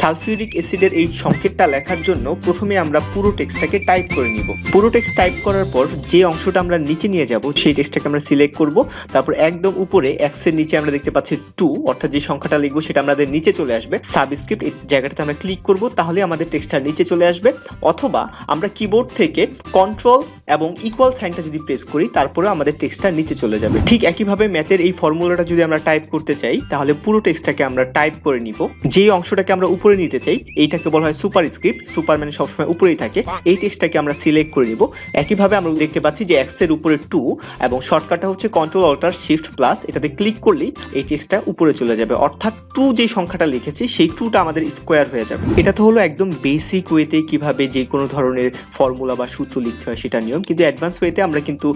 Sulphuric অ্যাসিডের এই সংকেতটা লেখার জন্য প্রথমে আমরা পুরো টেক্সটটাকে টাইপ করে নিব। পুরো টেক্সট টাইপ করার পর যে অংশটা আমরা নিচে নিয়ে যাব সেই টেক্সটটাকে আমরা সিলেক্ট করব। তারপর একদম উপরে এক্স এর নিচে আমরা দেখতে পাচ্ছি 2, অর্থাৎ যে সংখ্যাটা লিখবো সেটা আমাদের নিচে চলে আসবে। সাবস্ক্রিপ্ট এই জায়গাটাতে আমরা ক্লিক করব, তাহলে আমাদের টেক্সটটা নিচে চলে আসবে। অথবা আমরা কিবোর্ড থেকে কন্ট্রোল এবং ইকুয়াল সাইনটা যদি প্রেস করি তারপরে আমাদের টেক্সটটা নিচে চলে যাবে। ঠিক একইভাবে ম্যাথের এই ফর্মুলাটা যদি আমরা টাইপ করতে চাই তাহলে পুরো টেক্সটটাকে আমরা টাইপ করে নিব। যে অংশটাকে আমরা উপরে নিতে চাই এইটাকে বলা হয় সুপারস্ক্রিপ্ট। সুপার মানে সবসময় উপরেই থাকে। এই টেক্সটটাকে আমরা সিলেক্ট করে নিব। একইভাবে আমরা দেখতে পাচ্ছি যে এক্স এর উপরে 2 এবং শর্টকাটটা হচ্ছে কন্ট্রোল অল্টার শিফট প্লাস। এটাতে ক্লিক করলেই এই টেক্সটটা উপরে চলে যাবে, অর্থাৎ 2 যে সংখ্যাটা লিখেছি সেই 2টা আমাদের স্কোয়ার হয়ে যাবে। এটা তো হলো একদম বেসিক ওয়েতে কিভাবে যে কোনো ধরনের ফর্মুলা বা সূত্র লিখতে হয় সেটা নিয়ম। কিন্তু অ্যাডভান্স ওয়েতে আমরা কিন্তু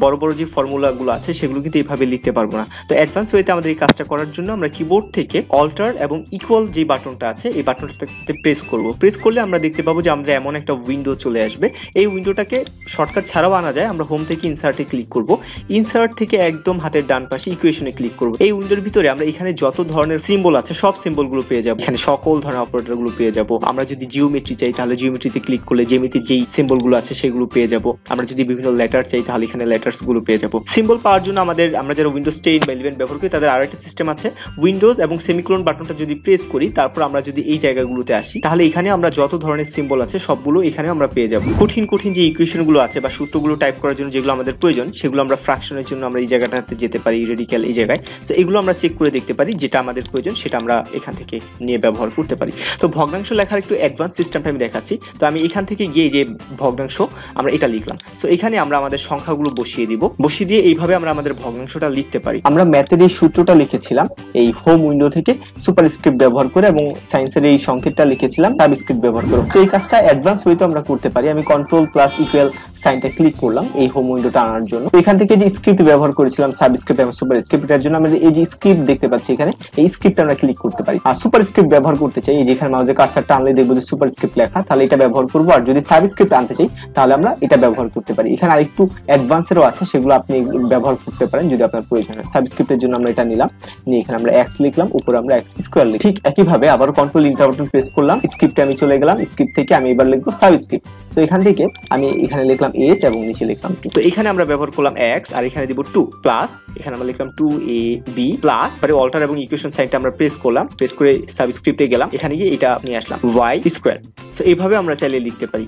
বড় বড় যে ফর্মুলাগুলো আছে সেগুলো কিন্তু এইভাবে লিখতে পারবো না। তো অ্যাডভান্স ওয়েতে আমাদের এই কাজটা করার জন্য আমরা কিবোর্ড থেকে অল্টার এবং ইকুয়াল যে বাটনটা আছে এই বাটনটাতে প্রেস করব। প্রেস করলে আমরা দেখতে পাবো যে আমাদের এমন একটা উইন্ডো চলে আসবে। এই উইন্ডোটাকে শর্টকাট ছাড়াও আনা যায়। আমরা হোম থেকে ইনসার্টে ক্লিক করব। ইনসার্ট থেকে একদম হাতের ডান পাশে ইকুয়েশনে ক্লিক করব। এই উইন্ডোর ভিতরে আমরা এখানে যত ধরনের সিম্বল আছে সব সিম্বলগুলো পেয়ে যাব। এখানে সকল ধরনের অপারেটরগুলো পেয়ে যাব। আমরা যদি জিওমেট্রি চাই তাহলে জিওমেট্রিতে ক্লিক করলে জ্যামিতির যেই সিম্বলগুলো আছে সেগুলো পেয়ে যাব। আমরা যদি বিভিন্ন লেটার চাই তাহলে এখানে লেটার্স গুলো পেয়ে যাব। সিম্বল পাওয়ার জন্য আমরা যারা উইন্ডোজ 10 বা 11 ব্যবহার করি তাদের আরেকটা সিস্টেম আছে। উইন্ডোজ এবং সেমিকোলন বাটনটা যদি প্রেস করি তারপর আমরা যদি এই জায়গাগুলোতে আসি তাহলে এখানে আমরা যত ধরনের সিম্বল আছে সবগুলো এখানে আমরা পেয়ে যাব। কঠিন কঠিন যে ইকুয়েশনগুলো আছে বা সূত্রগুলো টাইপ করার জন্য যেগুলো আমাদের প্রয়োজন সেগুলো আমরা ফ্র্যাকশনের জন্য আমরা এই জায়গাটাতে যেতে পারি, রেডিক্যাল এই জায়গায়। সো এগুলো আমরা চেক করে দেখতে পারি, যেটা আমাদের প্রয়োজন সেটা আমরা এখান থেকে নিয়ে ব্যবহার করতে পারি। তো ভগ্নাংশ লেখার একটু অ্যাডভান্স সিস্টেমটা আমি দেখাচ্ছি। তো আমি এখান থেকে গিয়ে যে ভগ্নাংশ আমরা এটা লিখলাম। সো এখানে আমরা আমাদের সংখ্যাগুলো বসিয়ে দিব। বসিয়ে দিয়ে এইভাবে আমরা আমাদের ভগ্নাংশটা লিখতে পারি। আমরা ম্যাথের এই সূত্রটা লিখেছিলাম এই হোম উইন্ডো থেকে সুপারস্ক্রিপ্ট ব্যবহার করে, এবং সায়েন্সের এই সংকেতটা লিখেছিলাম সাবস্ক্রিপ্ট ব্যবহার করে। সো এই কাজটা অ্যাডভান্স ওয়েতে আমরা করতে পারি। আমি কন্ট্রোল প্লাস ইকুয়াল সাইনটা ক্লিক করলাম এই হোম উইন্ডোটা আনার জন্য। এখান থেকে যে স্ক্রিপ্ট ব্যবহার করেছিলাম সাবস্ক্রিপ্ট এবং সুপারস্ক্রিপ্ট, এর জন্য আমরা এই যে স্ক্রিপ্ট দেখতে পাচ্ছি এখানে এই স্ক্রিপ্ট আমরা ক্লিক করতে পারি। আর সুপারস্ক্রিপ্ট ব্যবহার করতে চাই এই যে এখানে মাউসের কার্সারটা আনলে দেখবো যে সুপারস্ক্রিপ্ট লেখা, তাহলে এটা ব্যবহার করব। আর যদি সাবস্ক্রিপ্ট আনতে চাই তাহলে আমরা এটা ব্যবহার করতে পারি। এখানে আরেকটু অ্যাডভান্সেরও আছে, সেগুলো আপনি ব্যবহার করতে পারেন যদি আপনার প্রয়োজন হয়। সাবস্ক্রিপ্টের জন্য আমরা এটা নিলাম, নিয়ে এখানে আমরা এক্স লিখলাম, উপরে আমরা এক্স স্কয়ার লিখি। ঠিক একইভাবে আবার কন্ট্রোল ইন্টার বাটন প্রেস করলাম, স্ক্রিপ্টে আমি চলে গেলাম। স্ক্রিপ্ট থেকে আমি এবার লিখবো সাবস্ক্রিপ্ট। সো এখান থেকে আমি এখানে লিখলাম এইচ এবং নিচে লিখলাম 2। তো এখানে আমরা ব্যবহার করলাম এক্স আর এখানে দিব 2 প্লাস, এখানে আমরা লিখলাম 2ab প্লাস, পরে অল্টার এবং ইকুয়েশন সাইনটা আমরা প্রেস করলাম, প্রেস করে সাবস্ক্রিপ্টে গেলাম, এখানে গিয়ে এটা নিয়ে আসলাম y স্কয়ার। সো এইভাবে আমরা চাইলে লিখতে পারি।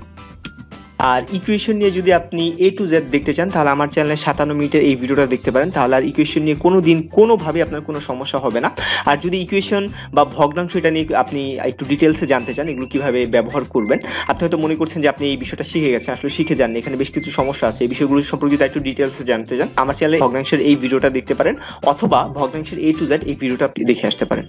আর ইকুয়েশন নিয়ে যদি আপনি A to Z দেখতে চান তাহলে আমার চ্যানেলে 57 মিনিটের এই ভিডিওটা দেখতে পারেন। তাহলে আর ইকুয়েশন নিয়ে কোনোদিন কোনোভাবে আপনার কোনো সমস্যা হবে না। আর যদি ইকুয়েশন বা ভগ্নাংশ এটা নিয়ে আপনি একটু ডিটেলসে জানতে চান এগুলো কিভাবে ব্যবহার করবেন, আপনি হয়তো মনে করছেন যে আপনি এই বিষয়টা শিখে গেছেন, আসলে শিখে যাননি, এখানে বেশ কিছু সমস্যা আছে। এই বিষয়গুলো সম্পর্কে যদি একটু ডিটেলসে জানতে চান আমার চ্যানেলে ভগ্নাংশের এই ভিডিওটা দেখতে পারেন, অথবা ভগ্নাংশের A to Z এই ভিডিওটা দেখে আসতে পারেন।